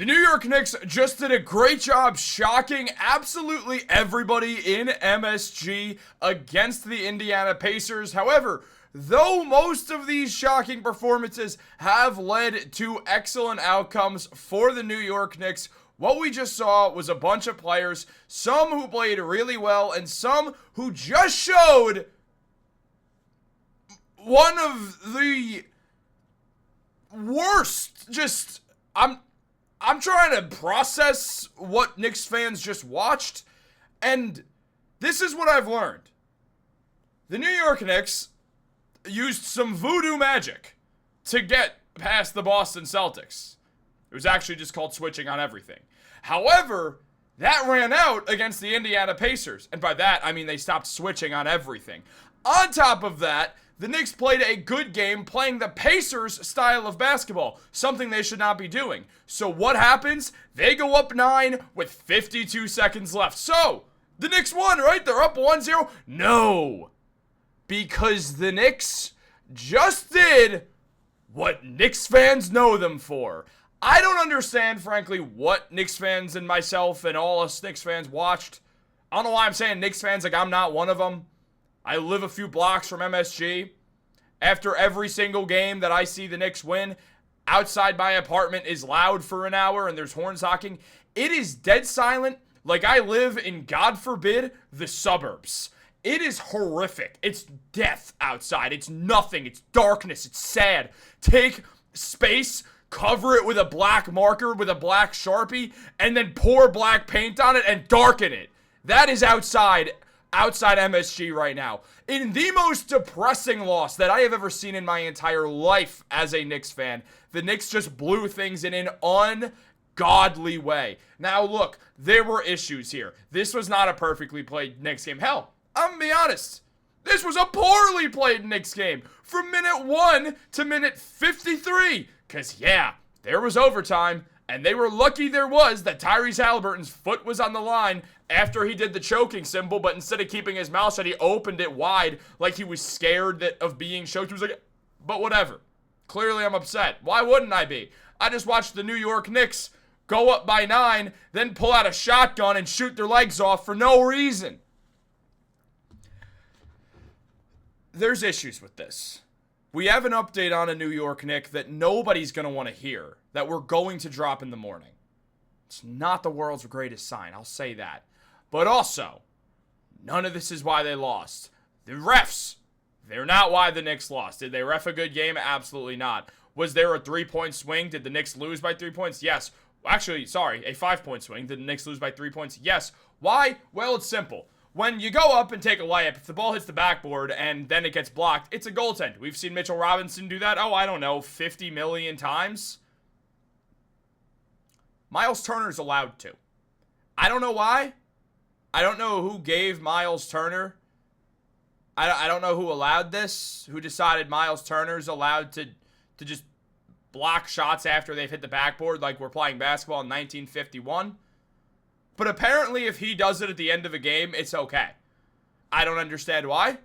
The New York Knicks just did a great job shocking absolutely everybody in MSG against the Indiana Pacers. However, though most of these shocking performances have led to excellent outcomes for the New York Knicks, what we just saw was a bunch of players, some who played really well and some who just showed one of the worst, I'm trying to process what Knicks fans just watched, and this is what I've learned. The New York Knicks used some voodoo magic to get past the Boston Celtics. It was actually just called switching on everything. However, that ran out against the Indiana Pacers, and by that, I mean they stopped switching on everything. On top of that, the Knicks played a good game playing the Pacers style of basketball, something they should not be doing. So what happens? They go up 9 with 52 seconds left. So, the Knicks won, right? They're up 1-0. No, because the Knicks just did what Knicks fans know them for. I don't understand, frankly, what Knicks fans and myself and all us Knicks fans watched. I don't know why I'm saying Knicks fans like I'm not one of them. I live a few blocks from MSG. After every single game that I see the Knicks win, outside my apartment is loud for an hour and there's horns honking. It is dead silent like I live in, God forbid, the suburbs. It is horrific. It's death outside. It's nothing. It's darkness. It's sad. Take space, cover it with a black marker, with a black Sharpie, and then pour black paint on it and darken it. That is outside MSG right now. In the most depressing loss that I have ever seen in my entire life as a Knicks fan, the Knicks just blew things in an ungodly way. Now look, there were issues here. This was not a perfectly played Knicks game. Hell, I'm gonna be honest. This was a poorly played Knicks game from minute 1 to minute 53. Because, yeah, there was overtime, and they were lucky there was that Tyrese Halliburton's foot was on the line after he did the choking symbol, but instead of keeping his mouth shut, he opened it wide like he was scared of being choked. He was like, but whatever. Clearly, I'm upset. Why wouldn't I be? I just watched the New York Knicks go up by 9, then pull out a shotgun and shoot their legs off for no reason. There's issues with this. We have an update on a New York Knick that nobody's going to want to hear, that we're going to drop in the morning. It's not the world's greatest sign, I'll say that. But also, none of this is why they lost. The refs, they're not why the Knicks lost. Did they ref a good game? Absolutely not. Was there a 3-point swing? Did the Knicks lose by 3 points? Yes. Actually, sorry, a 5-point swing. Did the Knicks lose by 3 points? Yes. Why? Well, it's simple. When you go up and take a layup, if the ball hits the backboard and then it gets blocked, it's a goaltend. We've seen Mitchell Robinson do that, I don't know, 50 million times. Miles Turner's allowed to. I don't know why. I don't know who gave Miles Turner. I don't know who allowed this, who decided Miles Turner's allowed to just block shots after they've hit the backboard like we're playing basketball in 1951. But apparently if he does it at the end of a game, it's okay. I don't understand why.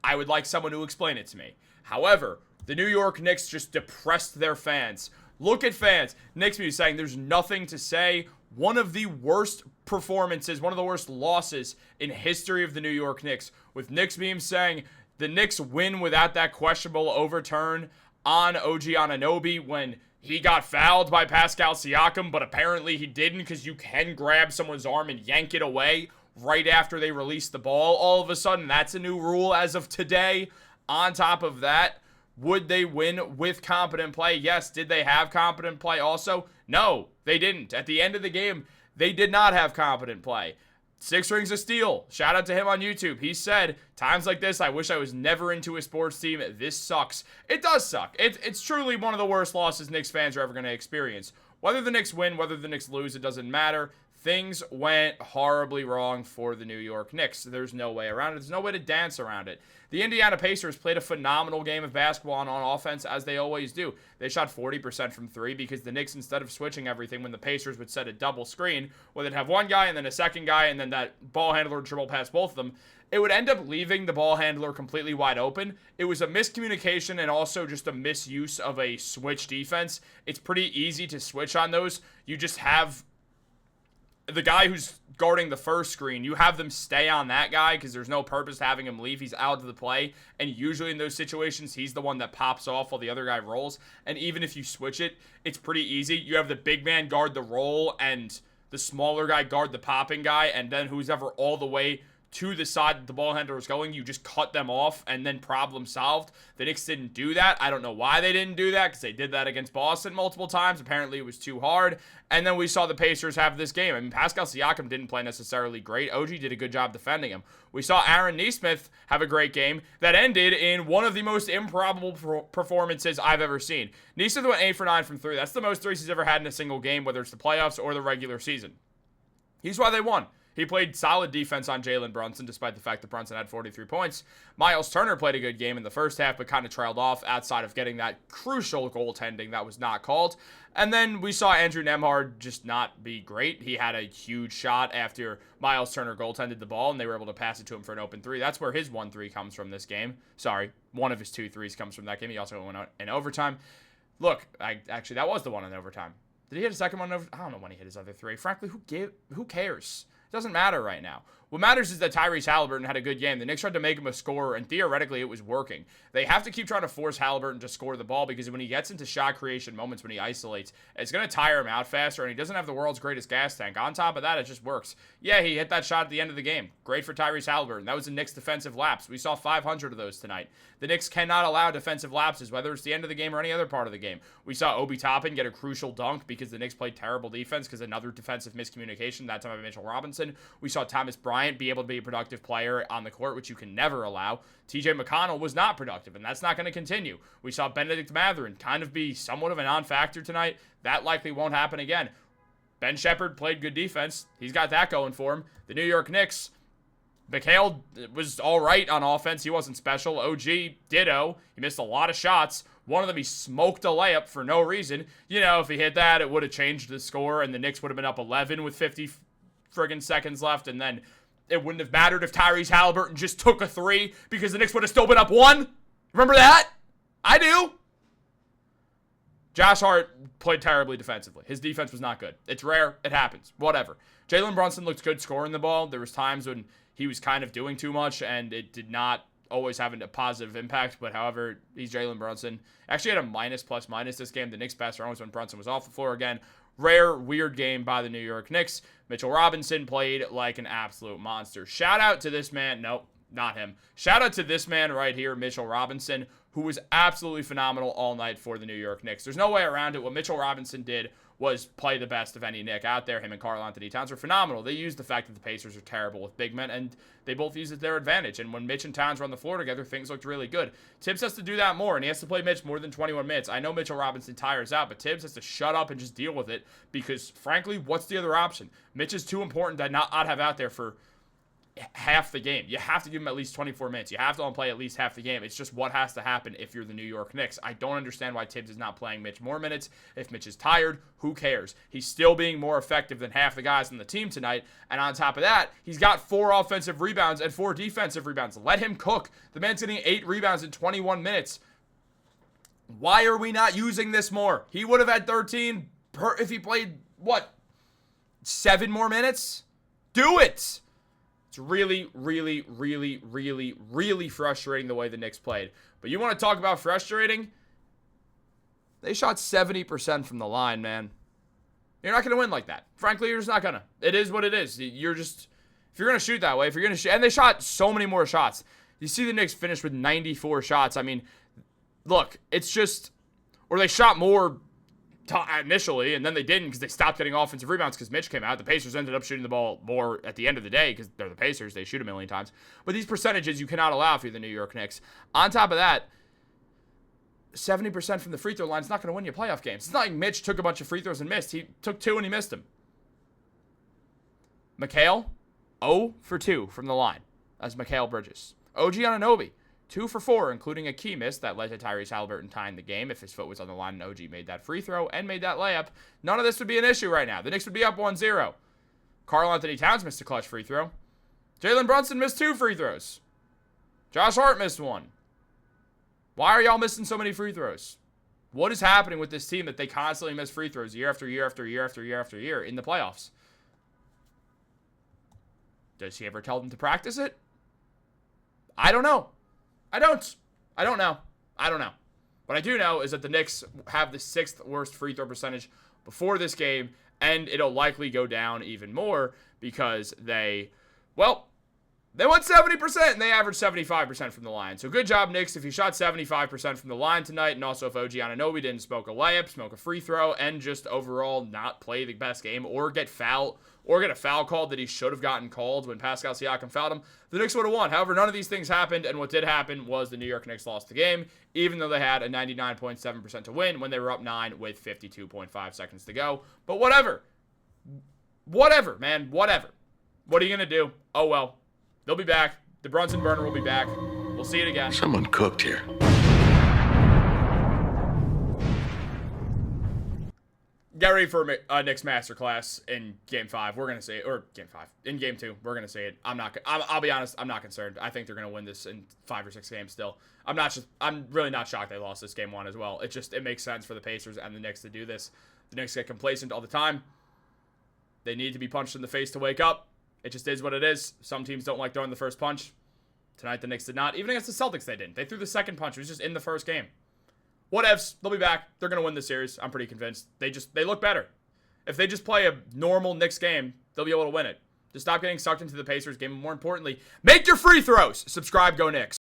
I would like someone to explain it to me. However, the New York Knicks just depressed their fans. Look at fans. Knicks me saying there's nothing to say. One of the worst performances, one of the worst losses in history of the New York Knicks. With Knicks memes saying the Knicks win without that questionable overturn on OG Anunoby when he got fouled by Pascal Siakam, but apparently he didn't because you can grab someone's arm and yank it away right after they release the ball. All of a sudden, that's a new rule as of today. On top of that, would they win with competent play? Yes. Did they have competent play also? No, they didn't. At the end of the game, they did not have competent play. Six Rings of Steel, shout out to him on YouTube. He said, times like this, I wish I was never into a sports team. This sucks. It does suck. It's truly one of the worst losses Knicks fans are ever going to experience. Whether the Knicks win, whether the Knicks lose, it doesn't matter. things went horribly wrong for the New York Knicks. There's no way around it. There's no way to dance around it. The Indiana Pacers played a phenomenal game of basketball on offense, as they always do. They shot 40% from three because the Knicks, instead of switching everything when the Pacers would set a double screen, where they'd have one guy and then a second guy and then that ball handler would dribble past both of them, it would end up leaving the ball handler completely wide open. It was a miscommunication and also just a misuse of a switch defense. It's pretty easy to switch on those. You just have the guy who's guarding the first screen, you have them stay on that guy because there's no purpose having him leave. He's out of the play, and usually in those situations, he's the one that pops off while the other guy rolls. And even if you switch it, it's pretty easy. You have the big man guard the roll and the smaller guy guard the popping guy, and then who's ever all the way to the side that the ball handler is going, you just cut them off and then problem solved. The Knicks didn't do that. I don't know why they didn't do that, because they did that against Boston multiple times. Apparently it was too hard. And then we saw the Pacers have this game. I mean, Pascal Siakam didn't play necessarily great. OG did a good job defending him. We saw Aaron Nesmith have a great game that ended in one of the most improbable performances I've ever seen. Nesmith went 8 for 9 from 3. That's the most threes he's ever had in a single game, whether it's the playoffs or the regular season. Here's why they won. He played solid defense on Jalen Brunson, despite the fact that Brunson had 43 points. Miles Turner played a good game in the first half, but kind of trailed off outside of getting that crucial goaltending that was not called. And then we saw Andrew Nembhard just not be great. He had a huge shot after Miles Turner goaltended the ball, and they were able to pass it to him for an open three. That's where his 1-3 comes from this game. Sorry, one of his 2 threes comes from that game. He also went out in overtime. Look, actually, that was the one in overtime. Did he hit a second one? I don't know when he hit his other 3. Frankly, who cares? It doesn't matter right now. What matters is that Tyrese Haliburton had a good game. The Knicks tried to make him a scorer, and theoretically it was working. They have to keep trying to force Haliburton to score the ball, because when he gets into shot creation moments, when he isolates, it's going to tire him out faster, and he doesn't have the world's greatest gas tank. On top of that, it just works. Yeah, he hit that shot at the end of the game. Great for Tyrese Haliburton. That was a Knicks defensive lapse. We saw 500 of those tonight. The Knicks cannot allow defensive lapses, whether it's the end of the game or any other part of the game. We saw Obi Toppin get a crucial dunk because the Knicks played terrible defense because another defensive miscommunication, that time by Mitchell Robinson. We saw Thomas Bryant be able to be a productive player on the court, which you can never allow. TJ McConnell was not productive, and that's not going to continue. We saw Benedict Mathurin kind of be somewhat of a non-factor tonight. That likely won't happen again. Ben Shepherd played good defense. He's got that going for him. The New York Knicks, Mikal was all right on offense. He wasn't special. OG, ditto. He missed a lot of shots. One of them, he smoked a layup for no reason. You know, if he hit that, it would have changed the score, and the Knicks would have been up 11 with 50 friggin' seconds left, and then it wouldn't have mattered if Tyrese Haliburton just took a 3, because the Knicks would have still been up 1. Remember that? I do. Josh Hart played terribly defensively. His defense was not good. It's rare. It happens. Whatever. Jalen Brunson looked good scoring the ball. There was times when he was kind of doing too much, and it did not always have a positive impact. But however, he's Jalen Brunson. Actually had a minus plus minus this game. The Knicks passed around when Brunson was off the floor again. Rare, weird game by the New York Knicks. Mitchell Robinson played like an absolute monster. Shout out to this man. Nope, not him. Shout out to this man right here, Mitchell Robinson, who was absolutely phenomenal all night for the New York Knicks. There's no way around it. What Mitchell Robinson did was play the best of any Knick out there. Him and Karl-Anthony Towns were phenomenal. They used the fact that the Pacers are terrible with big men, and they both used it to their advantage. And when Mitch and Towns were on the floor together, things looked really good. Tibbs has to do that more, and he has to play Mitch more than 21 minutes. I know Mitchell Robinson tires out, but Tibbs has to shut up and just deal with it, because, frankly, what's the other option? Mitch is too important to not have out there for half the game. You have to give him at least 24 minutes. You have to let him play at least half the game. It's just what has to happen if you're the New York Knicks. I don't understand why Tibbs is not playing Mitch more minutes. If Mitch is tired, who cares? He's still being more effective than half the guys on the team tonight. And on top of that, he's got 4 offensive rebounds and 4 defensive rebounds. Let him cook. The man's getting 8 rebounds in 21 minutes. Why are we not using this more? He would have had 13 if he played, 7 more minutes? Do it! It's really, really, really, really, really frustrating the way the Knicks played. But you want to talk about frustrating? They shot 70% from the line, man. You're not going to win like that. Frankly, you're just not going to. It is what it is. You're just, if you're going to shoot that way, if you're going to shoot, and they shot so many more shots. You see the Knicks finish with 94 shots. I mean, look, it's just, or they shot more initially, and then they didn't because they stopped getting offensive rebounds because Mitch came out. The Pacers ended up shooting the ball more at the end of the day because they're the Pacers. They shoot a million times. But these percentages you cannot allow if you're the New York Knicks. On top of that, 70% from the free throw line is not going to win you playoff games. It's not like Mitch took a bunch of free throws and missed. He took 2 and he missed them. Mikal, 0 for 2 from the line. That's Mikal Bridges. OG Anunoby, 2 for 4, including a key miss that led to Tyrese Haliburton tying the game. If his foot was on the line and OG made that free throw and made that layup, none of this would be an issue right now. The Knicks would be up 1-0. Karl-Anthony Towns missed a clutch free throw. Jalen Brunson missed 2 free throws. Josh Hart missed 1. Why are y'all missing so many free throws? What is happening with this team that they constantly miss free throws year after year after year after year after year in the playoffs? Does he ever tell them to practice it? I don't know. I don't know. What I do know is that the Knicks have the 6th worst free throw percentage before this game, and it'll likely go down even more because they went 70% and they averaged 75% from the line. So good job, Knicks, if you shot 75% from the line tonight, and also if OG Anunoby didn't smoke a layup, smoke a free throw, and just overall not play the best game or get a foul called that he should have gotten called when Pascal Siakam fouled him, the Knicks would have won. However, none of these things happened, and what did happen was the New York Knicks lost the game, even though they had a 99.7% to win when they were up 9 with 52.5 seconds to go. But whatever. Whatever, man. Whatever. What are you going to do? Oh, well. They'll be back. The Brunson burner will be back. We'll see it again. Someone cooked here. Get ready for a Knicks masterclass in Game 5. We're going to say it. Or Game 5. In Game 2, we're going to say it. I'll be honest, I'm not concerned. I think they're going to win this in 5 or 6 games still. I'm really not shocked they lost this Game 1 as well. It makes sense for the Pacers and the Knicks to do this. The Knicks get complacent all the time. They need to be punched in the face to wake up. It just is what it is. Some teams don't like throwing the first punch. Tonight, the Knicks did not. Even against the Celtics, they didn't. They threw the second punch. It was just in the first game. Whatevs. They'll be back. They're going to win this series. I'm pretty convinced. They look better. If they just play a normal Knicks game, they'll be able to win it. Just stop getting sucked into the Pacers game. And more importantly, make your free throws. Subscribe. Go Knicks.